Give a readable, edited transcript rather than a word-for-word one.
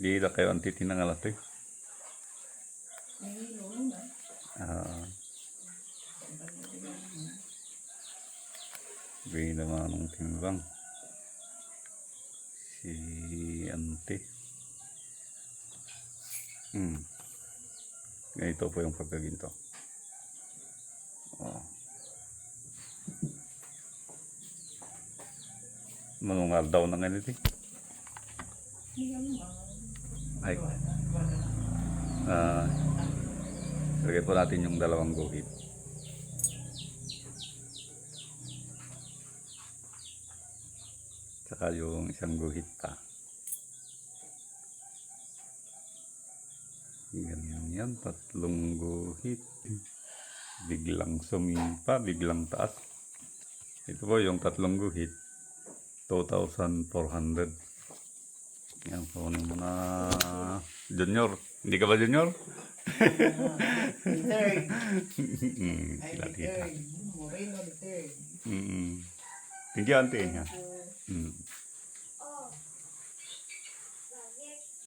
Di na kayo ang titinangal ito. Nahilo naman. Bigay naman ng timbang. Si Ante. Ganito po yung pagkaginto. Oh. Manungal daw ng ganito. Ay. Lagay po natin yung dalawang guhit. Saka yung isang guhit pa. Ganyan yan, tatlong guhit. Biglang sumimpa, biglang taas. Ito po yung tatlong guhit. 2,400. Yan po na Junior. Hindi ka ba Junior? Third. Sila tita. Moreno the third. Thank you, Auntie.